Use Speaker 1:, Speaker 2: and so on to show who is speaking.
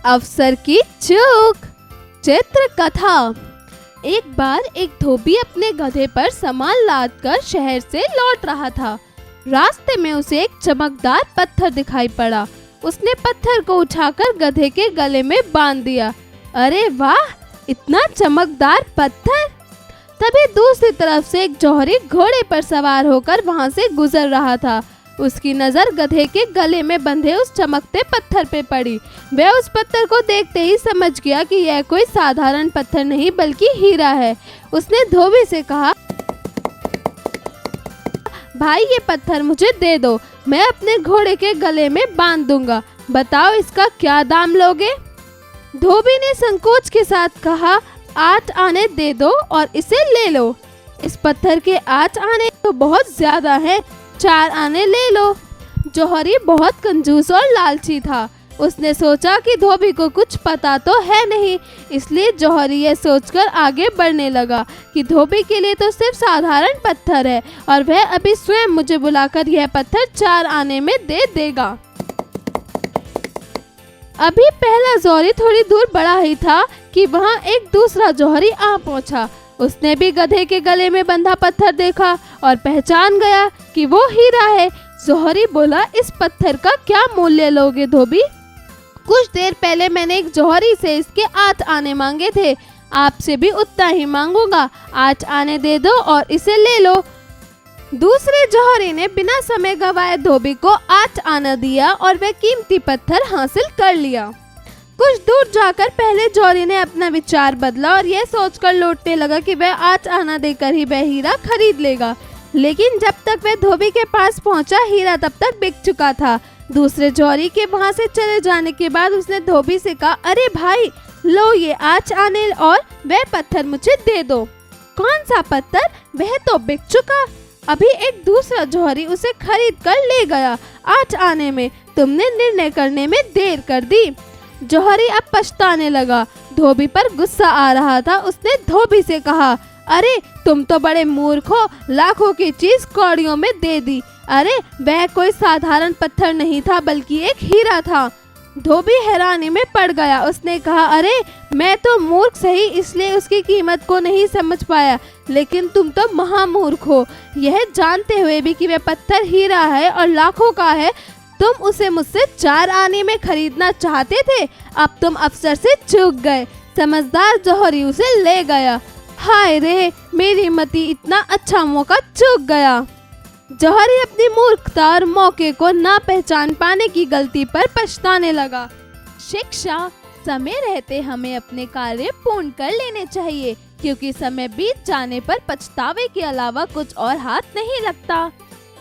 Speaker 1: अफसर की चूक। चित्र कथा। एक बार एक धोबी अपने गधे पर सामान लादकर शहर से लौट रहा था। रास्ते में उसे एक चमकदार पत्थर दिखाई पड़ा। उसने पत्थर को उठाकर गधे के गले में बांध दिया। अरे वाह, इतना चमकदार पत्थर! तभी दूसरी तरफ से एक जौहरी घोड़े पर सवार होकर वहां से गुजर रहा था। उसकी नजर गधे के गले में बंधे उस चमकते पत्थर पे पड़ी। वह उस पत्थर को देखते ही समझ गया कि यह कोई साधारण पत्थर नहीं बल्कि हीरा है। उसने धोबी से कहा, भाई ये पत्थर मुझे दे दो, मैं अपने घोड़े के गले में बांध दूंगा। बताओ इसका क्या दाम लोगे? धोबी ने संकोच के साथ कहा, 8 आने दे दो और इसे ले लो। इस पत्थर के 8 आने तो बहुत ज्यादा हैं, 4 आने ले लो। जौहरी बहुत कंजूस और लालची था। उसने सोचा कि धोबी को कुछ पता तो है नहीं, इसलिए जौहरी यह सोचकर आगे बढ़ने लगा कि धोबी के लिए तो सिर्फ साधारण पत्थर है और वह अभी स्वयं मुझे बुलाकर यह पत्थर 4 आने में दे देगा। अभी पहला जौहरी थोड़ी दूर बढ़ा ही था कि वहाँ एक दूसरा जौहरी आ पहुँचा। उसने भी गधे के गले में बंधा पत्थर देखा और पहचान गया कि वो हीरा है। जौहरी बोला, इस पत्थर का क्या मूल्य लोगे धोबी? कुछ देर पहले मैंने एक जौहरी से इसके 8 आने मांगे थे, आपसे भी उतना ही मांगूंगा। 8 आने दे दो और इसे ले लो। दूसरे जौहरी ने बिना समय गवाए धोबी को 8 आना दिया और वह कीमती पत्थर हासिल कर लिया। कुछ दूर जाकर पहले जौहरी ने अपना विचार बदला और यह सोचकर लौटने लगा कि वह 8 आना देकर ही वह हीरा खरीद लेगा। लेकिन जब तक वह धोबी के पास पहुंचा, हीरा तब तक बिक चुका था। दूसरे जौहरी के वहां से चले जाने के बाद उसने धोबी से कहा, अरे भाई, लो ये 8 आने और वह पत्थर मुझे दे दो। कौन सा पत्थर? वह तो बिक चुका। अभी एक दूसरा जौहरी उसे खरीद कर ले गया 8 आने में। तुमने निर्णय करने में देर कर दी। जौहरी अब पछताने लगा। धोबी पर गुस्सा आ रहा था। उसने धोबी से कहा, अरे तुम तो बड़े मूर्ख हो, लाखों की चीज कौड़ियों में दे दी। अरे वह कोई साधारण पत्थर नहीं था बल्कि एक हीरा था। धोबी हैरानी में पड़ गया। उसने कहा, अरे मैं तो मूर्ख सही, इसलिए उसकी कीमत को नहीं समझ पाया, लेकिन तुम तो महामूर्ख हो। यह जानते हुए भी कि वह पत्थर हीरा है और लाखों का है, तुम उसे मुझसे 4 आने में खरीदना चाहते थे। अब तुम अफसर से चूक गए। समझदार जौहरी उसे ले गया। हाय रे, मेरी मती इतना अच्छा मौका चूक गया। जौहरी अपनी मूर्खता और मौके को ना पहचान पाने की गलती पर पछताने लगा। शिक्षा। समय रहते हमें अपने कार्य पूर्ण कर लेने चाहिए, क्योंकि समय बीत जाने पर पछतावे के अलावा कुछ और हाथ नहीं लगता।